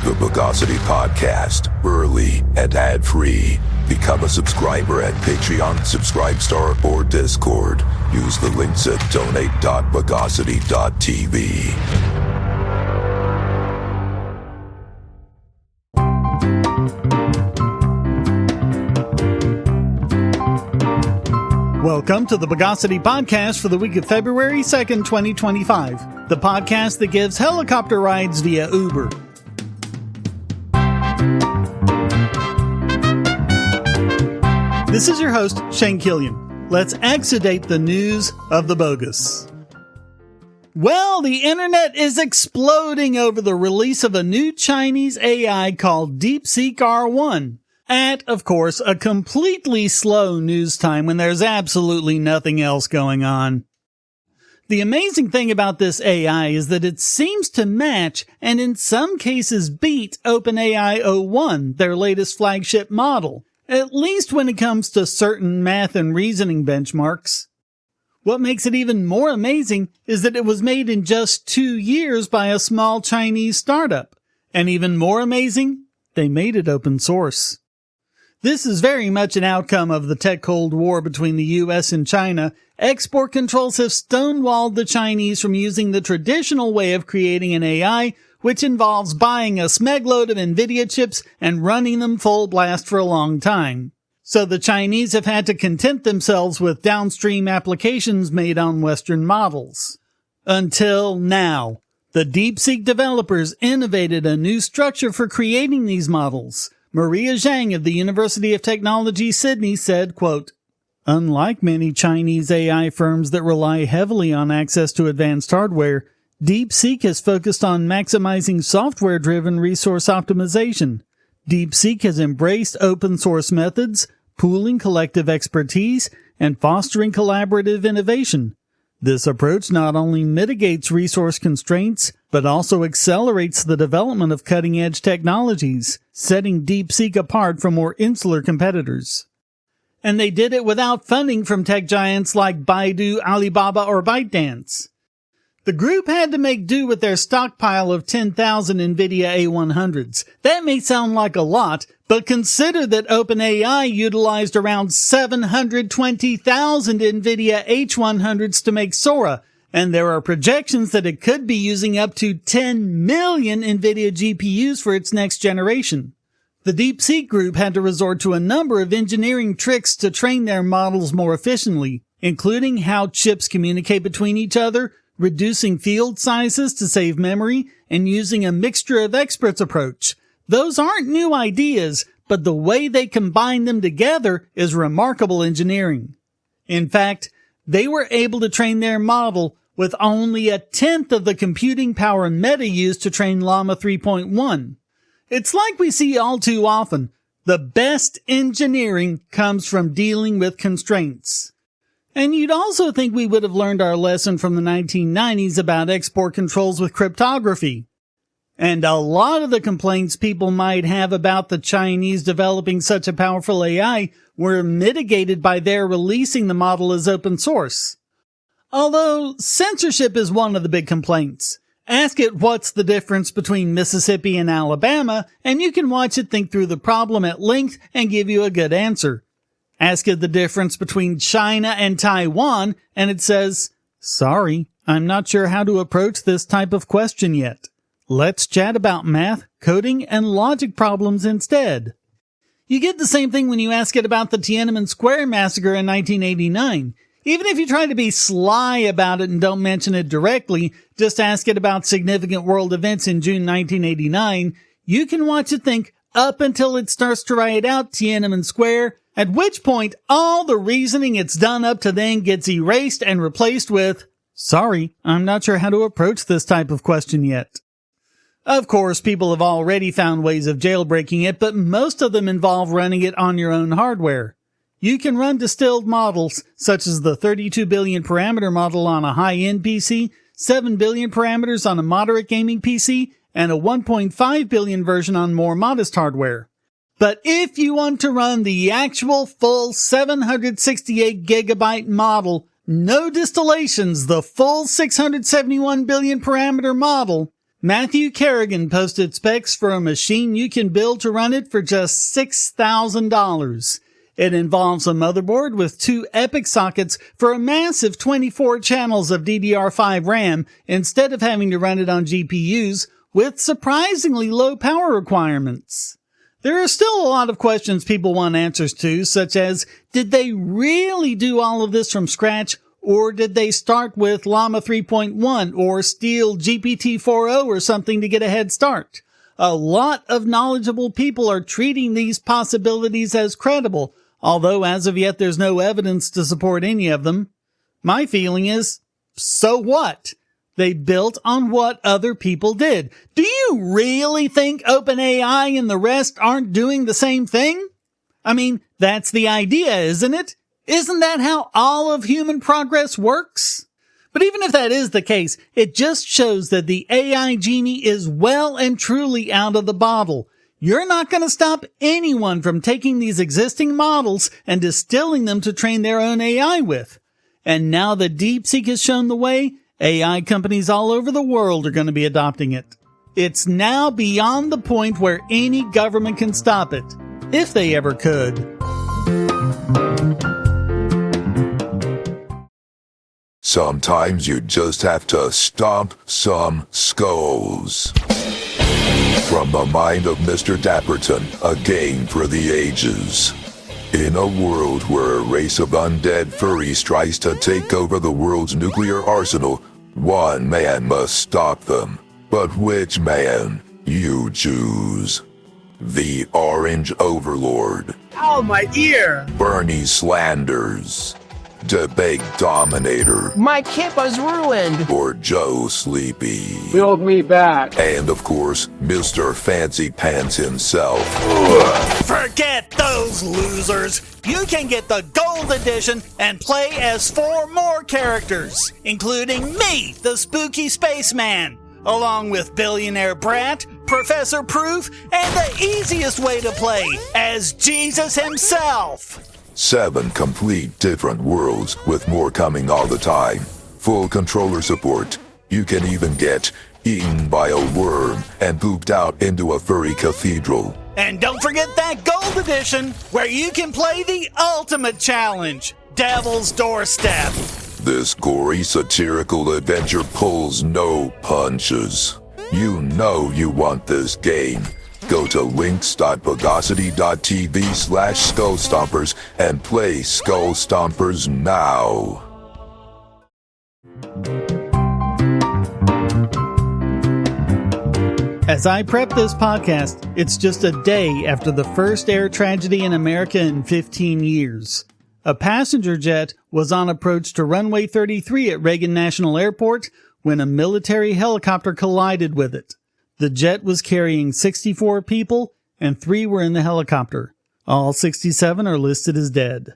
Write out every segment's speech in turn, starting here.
The Bogosity Podcast, early and ad-free. Become a subscriber at Patreon, Subscribestar, or Discord. Use the links at donate.bogosity.tv. Welcome to the Bogosity Podcast for the week of February 2nd, 2025. The podcast that gives helicopter rides via Uber. This is your host, Shane Killian. Let's exudate the news of the bogus. Well, the internet is exploding over the release of a new Chinese AI called DeepSeek R1. At, of course, a completely slow news time when there's absolutely nothing else going on. The amazing thing about this AI is that it seems to match, and in some cases beat, OpenAI O1, their latest flagship model, at least when it comes to certain math and reasoning benchmarks. What makes it even more amazing is that it was made in just 2 years by a small Chinese startup. And even more amazing, they made it open source. This is very much an outcome of the tech Cold War between the US and China. Export controls have stonewalled the Chinese from using the traditional way of creating an AI, which involves buying a smegload of NVIDIA chips and running them full blast for a long time. So the Chinese have had to content themselves with downstream applications made on Western models. Until now, the DeepSeek developers innovated a new structure for creating these models. Maria Zhang of the University of Technology, Sydney said, quote, "Unlike many Chinese AI firms that rely heavily on access to advanced hardware, DeepSeek has focused on maximizing software-driven resource optimization. DeepSeek has embraced open-source methods, pooling collective expertise, and fostering collaborative innovation. This approach not only mitigates resource constraints, but also accelerates the development of cutting-edge technologies, setting DeepSeek apart from more insular competitors." And they did it without funding from tech giants like Baidu, Alibaba, or ByteDance. The group had to make do with their stockpile of 10,000 NVIDIA A100s. That may sound like a lot, but consider that OpenAI utilized around 720,000 NVIDIA H100s to make Sora, and there are projections that it could be using up to 10 million NVIDIA GPUs for its next generation. The DeepSeek group had to resort to a number of engineering tricks to train their models more efficiently, including how chips communicate between each other, reducing field sizes to save memory, and using a mixture of experts approach. Those aren't new ideas, but the way they combine them together is remarkable engineering. In fact, they were able to train their model with only a tenth of the computing power Meta used to train Llama 3.1. It's like we see all too often. The best engineering comes from dealing with constraints. And you'd also think we would have learned our lesson from the 1990s about export controls with cryptography. And a lot of the complaints people might have about the Chinese developing such a powerful AI were mitigated by their releasing the model as open source. Although censorship is one of the big complaints. Ask it what's the difference between Mississippi and Alabama, and you can watch it think through the problem at length and give you a good answer. Ask it the difference between China and Taiwan, and it says, "Sorry, I'm not sure how to approach this type of question yet. Let's chat about math, coding, and logic problems instead." You get the same thing when you ask it about the Tiananmen Square massacre in 1989. Even if you try to be sly about it and don't mention it directly, just ask it about significant world events in June 1989, you can watch it think up until it starts to write out Tiananmen Square, at which point all the reasoning it's done up to then gets erased and replaced with, "Sorry, I'm not sure how to approach this type of question yet." Of course, people have already found ways of jailbreaking it, but most of them involve running it on your own hardware. You can run distilled models, such as the 32 billion parameter model on a high-end PC, 7 billion parameters on a moderate gaming PC, and a 1.5 billion version on more modest hardware. But if you want to run the actual full 768 gigabyte model, no distillations, the full 671 billion parameter model, Matthew Kerrigan posted specs for a machine you can build to run it for just $6,000. It involves a motherboard with 2 EPIC sockets for a massive 24 channels of DDR5 RAM instead of having to run it on GPUs with surprisingly low power requirements. There are still a lot of questions people want answers to, such as, did they really do all of this from scratch, or did they start with Llama 3.1 or steal GPT-4o or something to get a head start? A lot of knowledgeable people are treating these possibilities as credible, although as of yet there's no evidence to support any of them. My feeling is, so what? They built on what other people did. Do you really think OpenAI and the rest aren't doing the same thing? I mean, that's the idea, isn't it? Isn't that how all of human progress works? But even if that is the case, it just shows that the AI genie is well and truly out of the bottle. You're not going to stop anyone from taking these existing models and distilling them to train their own AI with. And now that DeepSeek has shown the way, AI companies all over the world are going to be adopting it. It's now beyond the point where any government can stop it, if they ever could. Sometimes you just have to stomp some skulls. From the mind of Mr. Dapperton, a game for the ages. In a world where a race of undead furries tries to take over the world's nuclear arsenal, one man must stop them. But which man? You choose. The Orange Overlord. Oh, my ear! Bernie Slanders. Debate Dominator. My kippa's ruined! Or Joe Sleepy. Build me back. And of course, Mr. Fancy Pants himself. Forget those losers! You can get the Gold Edition and play as 4 more characters, including me, the Spooky Spaceman, along with Billionaire Brat, Professor Proof, and the easiest way to play, as Jesus himself! 7 complete different worlds with more coming all the time. Full controller support. You can even get eaten by a worm and pooped out into a furry cathedral. And don't forget that Gold Edition, where you can play the ultimate challenge, Devil's Doorstep. This gory satirical adventure pulls no punches. You know you want this game. Go to links.bogosity.tv/skullstompers and play Skull Stompers now. As I prep this podcast, it's just a day after the first air tragedy in America in 15 years. A passenger jet was on approach to runway 33 at Reagan National Airport when a military helicopter collided with it. The jet was carrying 64 people, and 3 were in the helicopter. All 67 are listed as dead.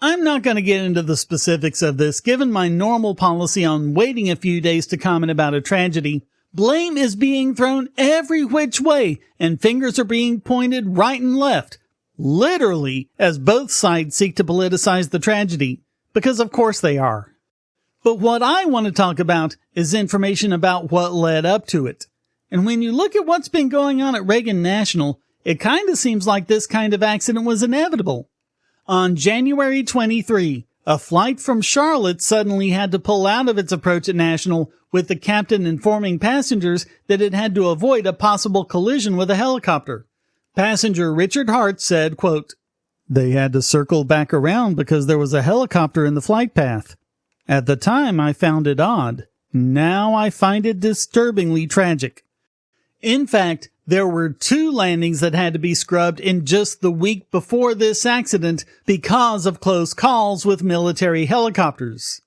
I'm not going to get into the specifics of this, given my normal policy on waiting a few days to comment about a tragedy. Blame is being thrown every which way, and fingers are being pointed right and left, literally, as both sides seek to politicize the tragedy, because of course they are. But what I want to talk about is information about what led up to it. And when you look at what's been going on at Reagan National, it kind of seems like this kind of accident was inevitable. On January 23, a flight from Charlotte suddenly had to pull out of its approach at National, with the captain informing passengers that it had to avoid a possible collision with a helicopter. Passenger Richard Hart said, quote, "They had to circle back around because there was a helicopter in the flight path. At the time, I found it odd. Now I find it disturbingly tragic." In fact, there were 2 landings that had to be scrubbed in just the week before this accident because of close calls with military helicopters.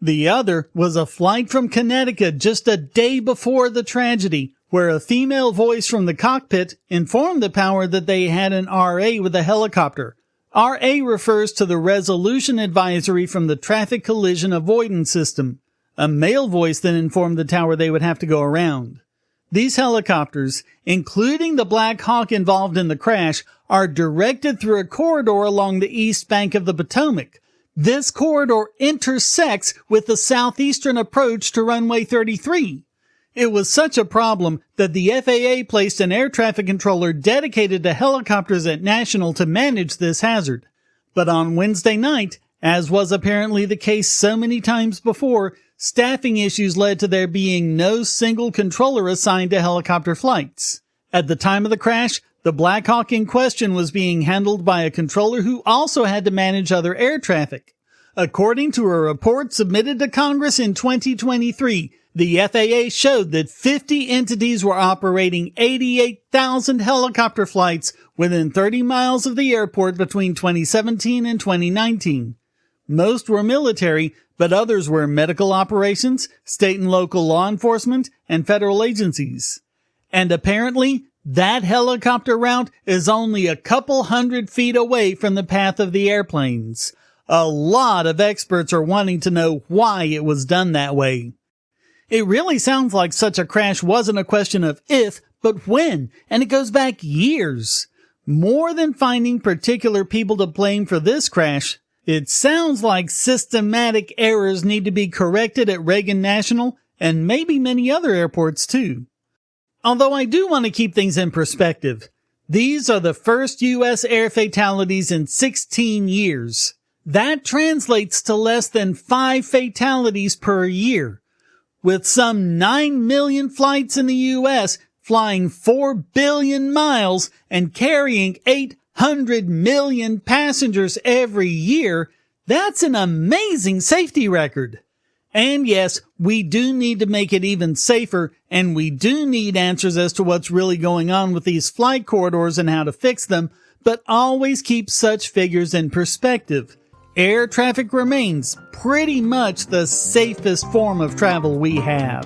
The other was a flight from Connecticut just a day before the tragedy, where a female voice from the cockpit informed the tower that they had an RA with a helicopter. RA refers to the resolution advisory from the Traffic Collision Avoidance System. A male voice then informed the tower they would have to go around. These helicopters, including the Black Hawk involved in the crash, are directed through a corridor along the east bank of the Potomac. This corridor intersects with the southeastern approach to runway 33. It was such a problem that the FAA placed an air traffic controller dedicated to helicopters at National to manage this hazard. But on Wednesday night, as was apparently the case so many times before, staffing issues led to there being no single controller assigned to helicopter flights. At the time of the crash, the Black Hawk in question was being handled by a controller who also had to manage other air traffic. According to a report submitted to Congress in 2023, the FAA showed that 50 entities were operating 88,000 helicopter flights within 30 miles of the airport between 2017 and 2019. Most were military, but others were medical operations, state and local law enforcement, and federal agencies. And apparently, that helicopter route is only a couple hundred feet away from the path of the airplanes. A lot of experts are wanting to know why it was done that way. It really sounds like such a crash wasn't a question of if, but when, and it goes back years. More than finding particular people to blame for this crash, it sounds like systematic errors need to be corrected at Reagan National and maybe many other airports too. Although I do want to keep things in perspective. These are the first U.S. air fatalities in 16 years. That translates to less than 5 fatalities per year. With some 9 million flights in the U.S., flying 4 billion miles and carrying 800 million passengers every year, that's an amazing safety record. And yes, we do need to make it even safer, and we do need answers as to what's really going on with these flight corridors and how to fix them, but always keep such figures in perspective. Air traffic remains pretty much the safest form of travel we have.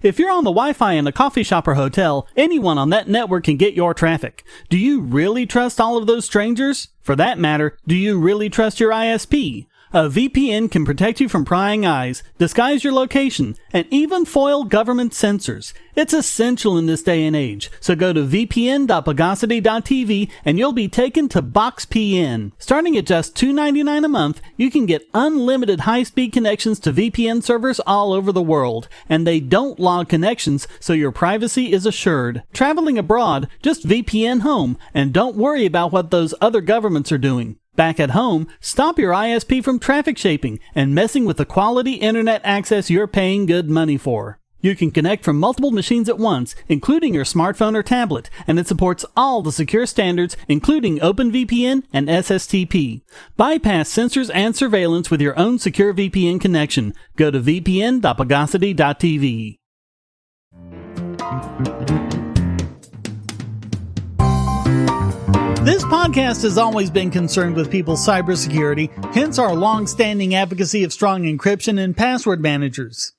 If you're on the Wi-Fi in a coffee shop or hotel, anyone on that network can get your traffic. Do you really trust all of those strangers? For that matter, do you really trust your ISP? A VPN can protect you from prying eyes, disguise your location, and even foil government censors. It's essential in this day and age, so go to vpn.bogosity.tv and you'll be taken to BoxPN. Starting at just $2.99 a month, you can get unlimited high-speed connections to VPN servers all over the world, and they don't log connections, so your privacy is assured. Traveling abroad, just VPN home, and don't worry about what those other governments are doing. Back at home, stop your ISP from traffic shaping and messing with the quality internet access you're paying good money for. You can connect from multiple machines at once, including your smartphone or tablet, and it supports all the secure standards, including OpenVPN and SSTP. Bypass censors and surveillance with your own secure VPN connection. Go to vpn.bogosity.tv. This podcast has always been concerned with people's cybersecurity, hence our long-standing advocacy of strong encryption and password managers.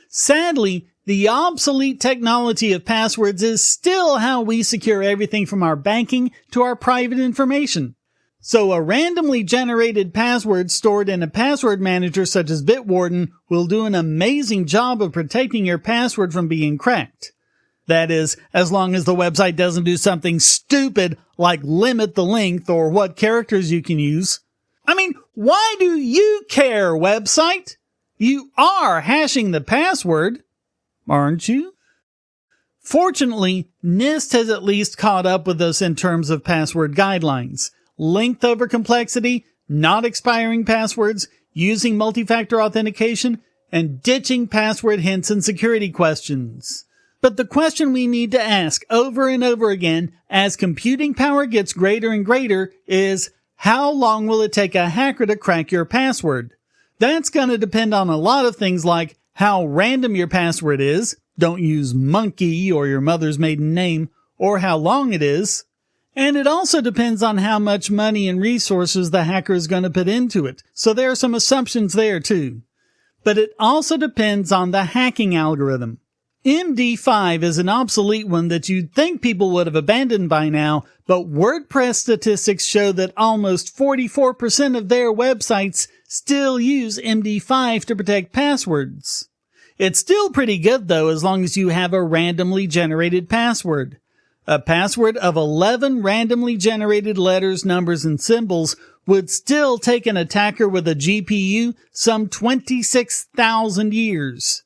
Sadly, the obsolete technology of passwords is still how we secure everything from our banking to our private information. So a randomly generated password stored in a password manager such as Bitwarden will do an amazing job of protecting your password from being cracked. That is, as long as the website doesn't do something stupid like limit the length or what characters you can use. I mean, why do you care, website? You are hashing the password, aren't you? Fortunately, NIST has at least caught up with us in terms of password guidelines. Length over complexity, not expiring passwords, using multi-factor authentication, and ditching password hints and security questions. But the question we need to ask over and over again as computing power gets greater and greater is, how long will it take a hacker to crack your password? That's going to depend on a lot of things like how random your password is, don't use monkey or your mother's maiden name, or how long it is. And it also depends on how much money and resources the hacker is going to put into it. So there are some assumptions there too. But it also depends on the hacking algorithm. MD5 is an obsolete one that you'd think people would have abandoned by now, but WordPress statistics show that almost 44% of their websites still use MD5 to protect passwords. It's still pretty good though, as long as you have a randomly generated password. A password of 11 randomly generated letters, numbers, and symbols would still take an attacker with a GPU some 26,000 years.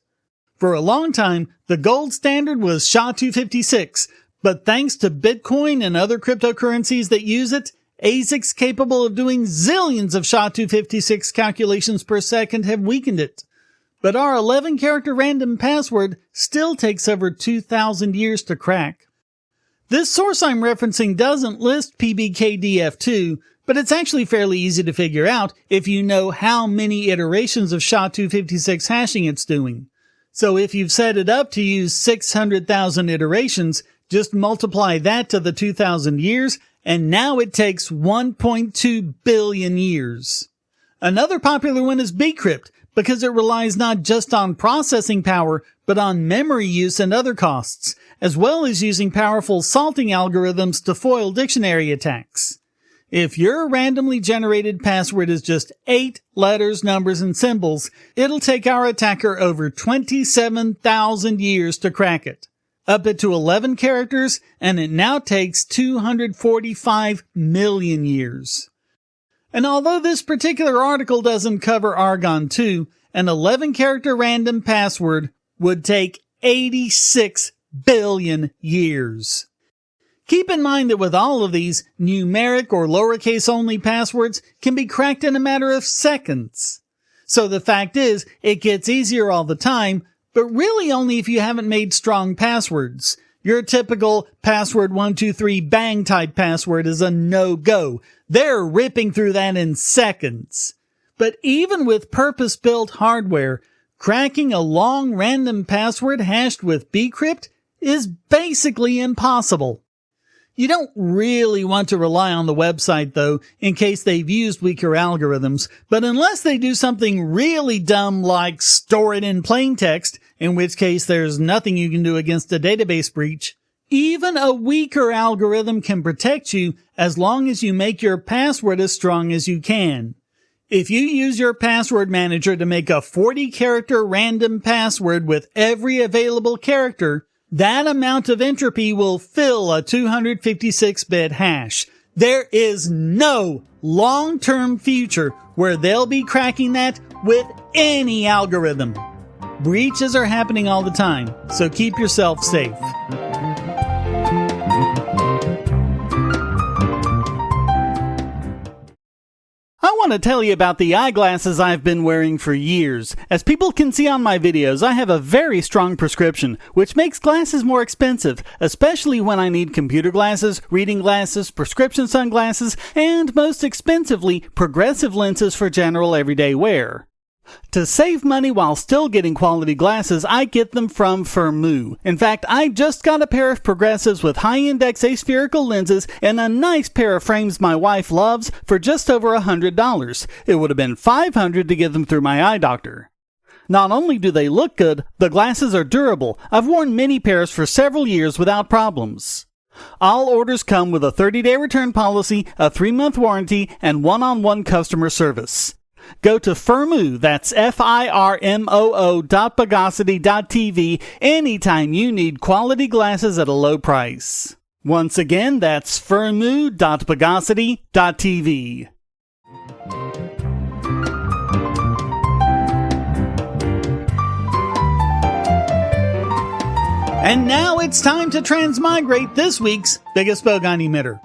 For a long time, the gold standard was SHA-256, but thanks to Bitcoin and other cryptocurrencies that use it, ASICs capable of doing zillions of SHA-256 calculations per second have weakened it. But our 11-character random password still takes over 2,000 years to crack. This source I'm referencing doesn't list PBKDF2, but it's actually fairly easy to figure out if you know how many iterations of SHA-256 hashing it's doing. So if you've set it up to use 600,000 iterations, just multiply that to the 2,000 years, and now it takes 1.2 billion years. Another popular one is bcrypt, because it relies not just on processing power, but on memory use and other costs, as well as using powerful salting algorithms to foil dictionary attacks. If your randomly generated password is just 8 letters, numbers, and symbols, it'll take our attacker over 27,000 years to crack it. Up it to 11 characters, and it now takes 245 million years. And although this particular article doesn't cover Argon 2, an 11-character random password would take 86 billion years. Keep in mind that with all of these, numeric or lowercase only passwords can be cracked in a matter of seconds. So the fact is, it gets easier all the time, but really only if you haven't made strong passwords. Your typical password 123 bang type password is a no-go. They're ripping through that in seconds. But even with purpose-built hardware, cracking a long random password hashed with bcrypt is basically impossible. You don't really want to rely on the website, though, in case they've used weaker algorithms, but unless they do something really dumb like store it in plain text, in which case there's nothing you can do against a database breach, even a weaker algorithm can protect you as long as you make your password as strong as you can. If you use your password manager to make a 40-character random password with every available character, that amount of entropy will fill a 256-bit hash. There is no long-term future where they'll be cracking that with any algorithm. Breaches are happening all the time, so keep yourself safe. I want to tell you about the eyeglasses I've been wearing for years. As people can see on my videos, I have a very strong prescription, which makes glasses more expensive, especially when I need computer glasses, reading glasses, prescription sunglasses, and most expensively, progressive lenses for general everyday wear. To save money while still getting quality glasses, I get them from Firmoo. In fact, I just got a pair of progressives with high-index aspherical lenses and a nice pair of frames my wife loves for just over $100. It would have been $500 to get them through my eye doctor. Not only do they look good, the glasses are durable. I've worn many pairs for several years without problems. All orders come with a 30-day return policy, a 3-month warranty, and one-on-one customer service. Go to Firmoo, that's FIRMOO.Bogosity.tv anytime you need quality glasses at a low price. Once again, that's Firmoo.Bogosity.tv. And now it's time to transmigrate this week's biggest Bogon emitter.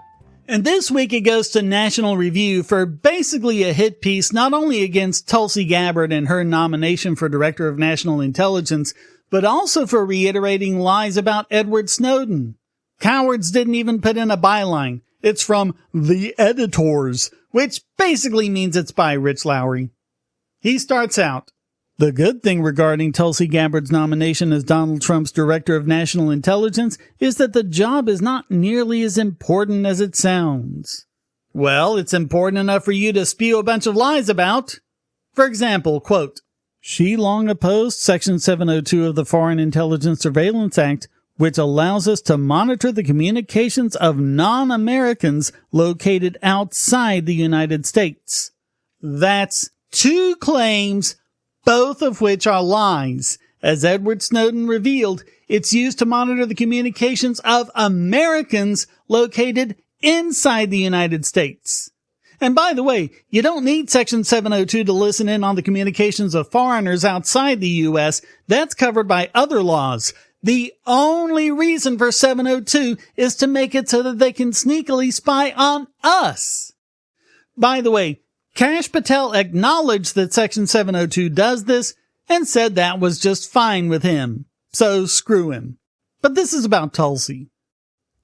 And this week it goes to National Review for basically a hit piece not only against Tulsi Gabbard and her nomination for Director of National Intelligence, but also for reiterating lies about Edward Snowden. Cowards didn't even put in a byline. It's from the editors, which basically means it's by Rich Lowry. He starts out, "The good thing regarding Tulsi Gabbard's nomination as Donald Trump's Director of National Intelligence is that the job is not nearly as important as it sounds." Well, it's important enough for you to spew a bunch of lies about. For example, quote, "She long opposed Section 702 of the Foreign Intelligence Surveillance Act, which allows us to monitor the communications of non-Americans located outside the United States." That's two claims, both of which are lies, As Edward Snowden revealed, it's used to monitor the communications of Americans located inside the United States. And by the way, you don't need Section 702 to listen in on the communications of foreigners outside the U.S. That's covered by other laws. The only reason for 702 is to make it so that they can sneakily spy on us. By the way, Kash Patel acknowledged that Section 702 does this and said that was just fine with him. So screw him. But this is about Tulsi.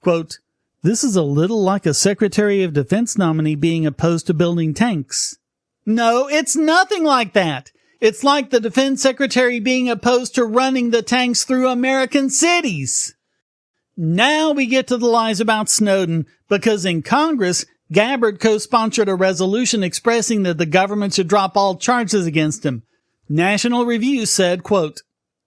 Quote, "This is a little like a Secretary of Defense nominee being opposed to building tanks." No, it's nothing like that. It's like the Defense Secretary being opposed to running the tanks through American cities. Now we get to the lies about Snowden, because in Congress, Gabbard co-sponsored a resolution expressing that the government should drop all charges against him. National Review said, quote,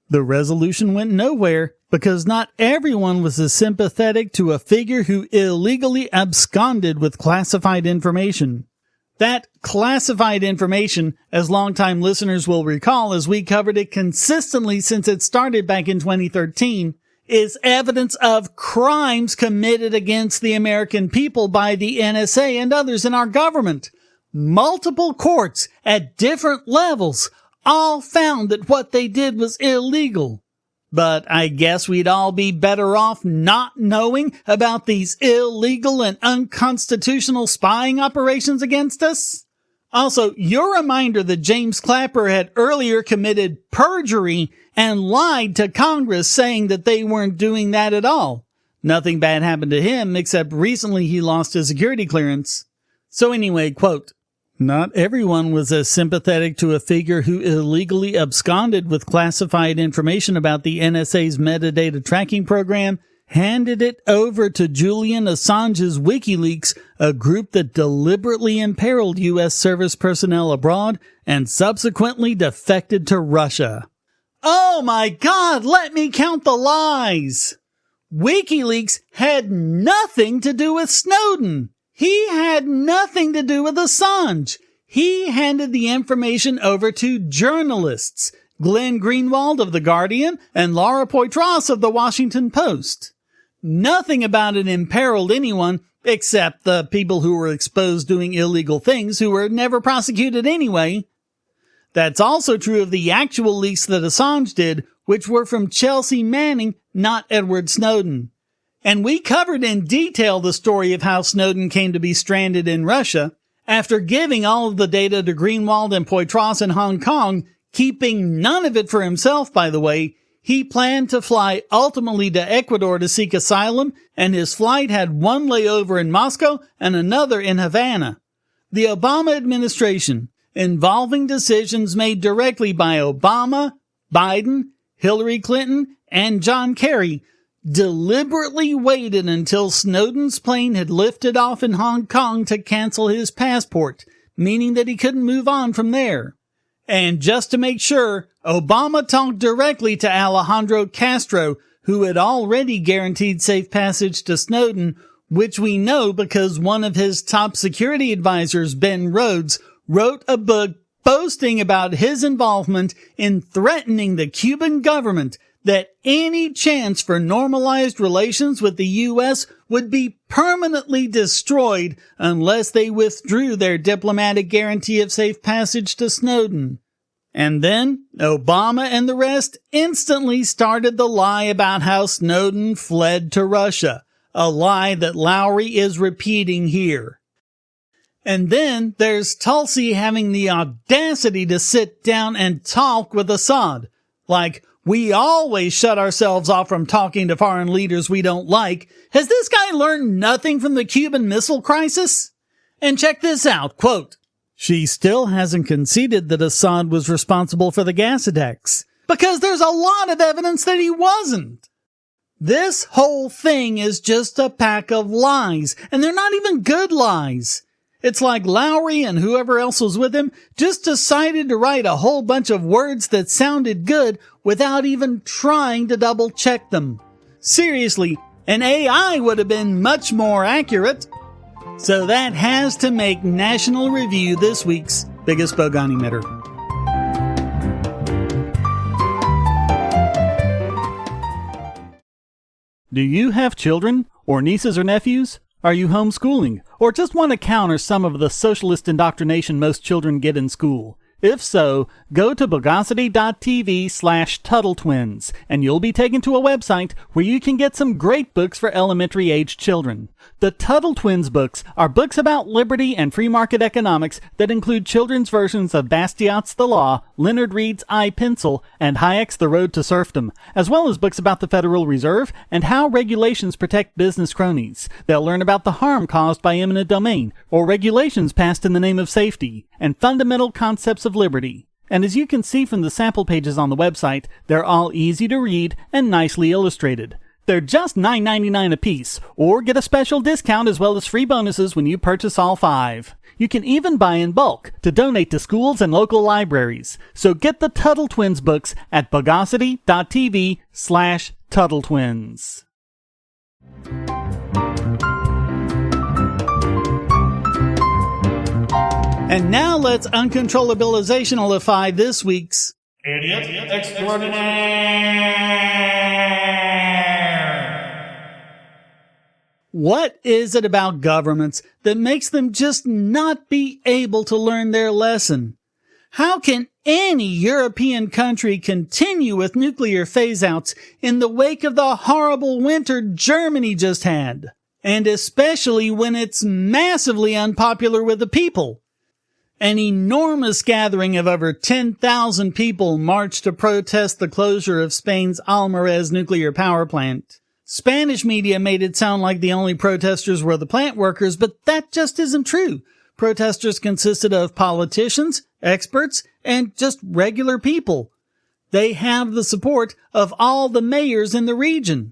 "The resolution went nowhere because not everyone was as sympathetic to a figure who illegally absconded with classified information." That classified information, as longtime listeners will recall as we covered it consistently since it started back in 2013, is evidence of crimes committed against the American people by the NSA and others in our government. Multiple courts at different levels all found that what they did was illegal. But I guess we'd all be better off not knowing about these illegal and unconstitutional spying operations against us. Also, your reminder that James Clapper had earlier committed perjury and lied to Congress saying that they weren't doing that at all. Nothing bad happened to him except recently he lost his security clearance. So anyway, quote, "Not everyone was as sympathetic to a figure who illegally absconded with classified information about the NSA's metadata tracking program, handed it over to Julian Assange's WikiLeaks, a group that deliberately imperiled U.S. service personnel abroad and subsequently defected to Russia." Oh my God, let me count the lies! WikiLeaks had nothing to do with Snowden. He had nothing to do with Assange. He handed the information over to journalists, Glenn Greenwald of The Guardian and Laura Poitras of The Washington Post. Nothing about it imperiled anyone except the people who were exposed doing illegal things who were never prosecuted anyway. That's also true of the actual leaks that Assange did, which were from Chelsea Manning, not Edward Snowden. And we covered in detail the story of how Snowden came to be stranded in Russia. After giving all of the data to Greenwald and Poitras in Hong Kong, keeping none of it for himself, by the way, he planned to fly ultimately to Ecuador to seek asylum, and his flight had one layover in Moscow and another in Havana. The Obama administration, involving decisions made directly by Obama, Biden, Hillary Clinton, and John Kerry, deliberately waited until Snowden's plane had lifted off in Hong Kong to cancel his passport, meaning that he couldn't move on from there. And just to make sure, Obama talked directly to Alejandro Castro, who had already guaranteed safe passage to Snowden, which we know because one of his top security advisors, Ben Rhodes, wrote a book boasting about his involvement in threatening the Cuban government that any chance for normalized relations with the U.S. would be permanently destroyed unless they withdrew their diplomatic guarantee of safe passage to Snowden. And then Obama and the rest instantly started the lie about how Snowden fled to Russia, a lie that Lowry is repeating here. And then there's Tulsi having the audacity to sit down and talk with Assad. Like, we always shut ourselves off from talking to foreign leaders we don't like. Has this guy learned nothing from the Cuban Missile Crisis? And check this out, quote, "She still hasn't conceded that Assad was responsible for the gas attacks, because there's a lot of evidence that he wasn't. This whole thing is just a pack of lies, and they're not even good lies. It's like Lowry and whoever else was with him just decided to write a whole bunch of words that sounded good without even trying to double check them. Seriously, an AI would have been much more accurate." So that has to make National Review this week's biggest Bogon emitter. Do you have children, or nieces or nephews? Are you homeschooling, or just want to counter some of the socialist indoctrination most children get in school? If so, go to Bogosity.tv/TuttleTwins, and you'll be taken to a website where you can get some great books for elementary-aged children. The Tuttle Twins books are books about liberty and free market economics that include children's versions of Bastiat's The Law, Leonard Read's I, Pencil, and Hayek's The Road to Serfdom, as well as books about the Federal Reserve and how regulations protect business cronies. They'll learn about the harm caused by eminent domain, or regulations passed in the name of safety, and fundamental concepts of liberty. And as you can see from the sample pages on the website, they're all easy to read and nicely illustrated. They're just $9.99 a piece, or get a special discount as well as free bonuses when you purchase all 5. You can even buy in bulk to donate to schools and local libraries. So get the Tuttle Twins books at Bogosity.tv/TuttleTwins. And now let's uncontrollabilizationalify this week's Idiot Extraordinaire. What is it about governments that makes them just not be able to learn their lesson? How can any European country continue with nuclear phase-outs in the wake of the horrible winter Germany just had? And especially when it's massively unpopular with the people. An enormous gathering of over 10,000 people marched to protest the closure of Spain's Almarez nuclear power plant. Spanish media made it sound like the only protesters were the plant workers, but that just isn't true. Protesters consisted of politicians, experts, and just regular people. They have the support of all the mayors in the region.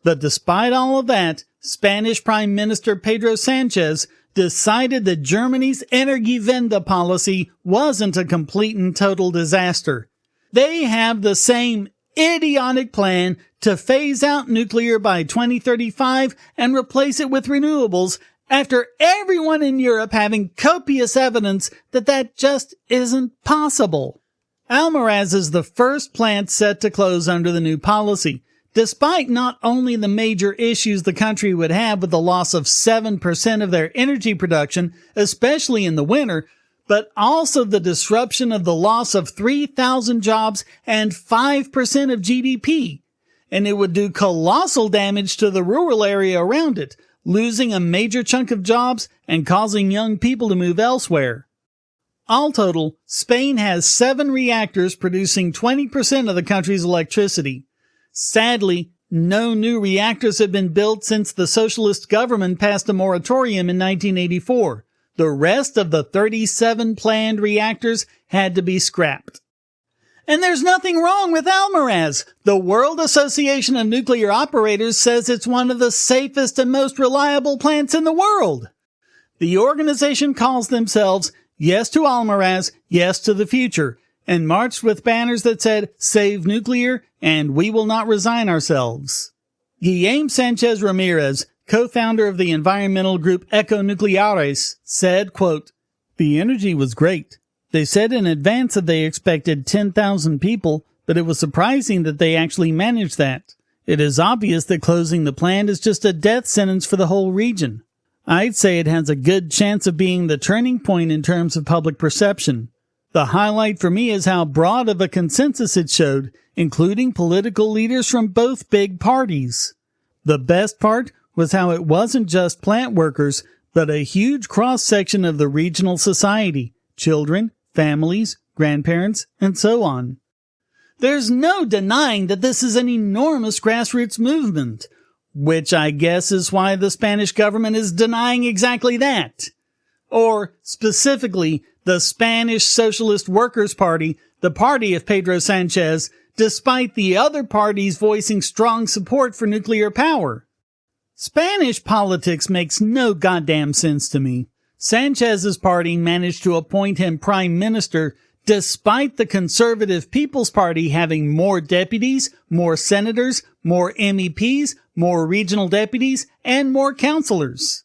But despite all of that, Spanish Prime Minister Pedro Sanchez decided that Germany's Energiewende policy wasn't a complete and total disaster. They have the same idiotic plan to phase out nuclear by 2035 and replace it with renewables after everyone in Europe having copious evidence that that just isn't possible. Almaraz is the first plant set to close under the new policy. Despite not only the major issues the country would have with the loss of 7% of their energy production, especially in the winter, but also the disruption of the loss of 3,000 jobs and 5% of GDP. And it would do colossal damage to the rural area around it, losing a major chunk of jobs and causing young people to move elsewhere. All total, Spain has 7 reactors producing 20% of the country's electricity. Sadly, no new reactors have been built since the socialist government passed a moratorium in 1984. The rest of the 37 planned reactors had to be scrapped. And there's nothing wrong with Almaraz. The World Association of Nuclear Operators says it's one of the safest and most reliable plants in the world. The organization calls themselves Yes to Almaraz, Yes to the Future, and marched with banners that said, Save Nuclear, and We Will Not Resign Ourselves. Guillem Sanchez Ramirez, co-founder of the environmental group Econucleares, said, quote, The energy was great. They said in advance that they expected 10,000 people, but it was surprising that they actually managed that. It is obvious that closing the plant is just a death sentence for the whole region. I'd say it has a good chance of being the turning point in terms of public perception. The highlight for me is how broad of a consensus it showed, including political leaders from both big parties. The best part was how it wasn't just plant workers, but a huge cross-section of the regional society, children, families, grandparents, and so on. There's no denying that this is an enormous grassroots movement, which I guess is why the Spanish government is denying exactly that. Or, specifically, the Spanish Socialist Workers' Party, the party of Pedro Sanchez, despite the other parties voicing strong support for nuclear power. Spanish politics makes no goddamn sense to me. Sanchez's party managed to appoint him prime minister despite the Conservative People's Party having more deputies, more senators, more MEPs, more regional deputies, and more councillors.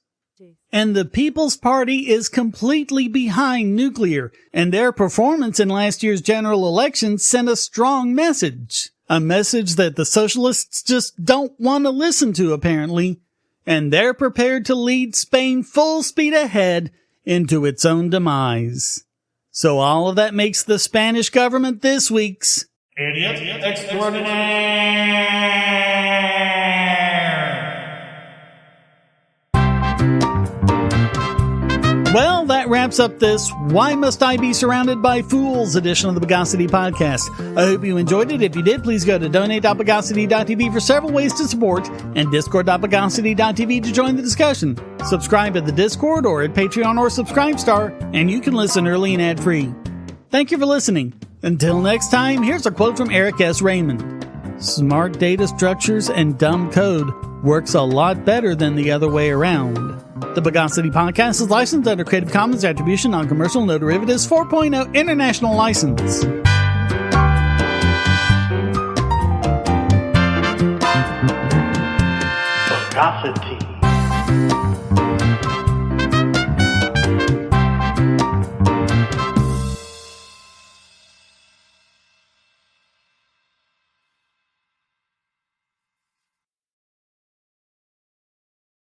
And the People's Party is completely behind nuclear, and their performance in last year's general election sent a strong message. A message that the socialists just don't want to listen to, apparently, and they're prepared to lead Spain full speed ahead into its own demise. So all of that makes the Spanish government this week's Idiot Extraordinaire. Well, that wraps up this Why Must I Be Surrounded by Fools edition of the Bogosity podcast. I hope you enjoyed it. If you did, please go to donate.bogosity.tv for several ways to support and discord.bogosity.tv to join the discussion. Subscribe at the Discord or at Patreon or Subscribestar, and you can listen early and ad-free. Thank you for listening. Until next time, here's a quote from Eric S. Raymond. Smart data structures and dumb code works a lot better than the other way around. The Bogosity podcast is licensed under Creative Commons Attribution Non-Commercial No Derivatives 4.0 International License. Bogosity.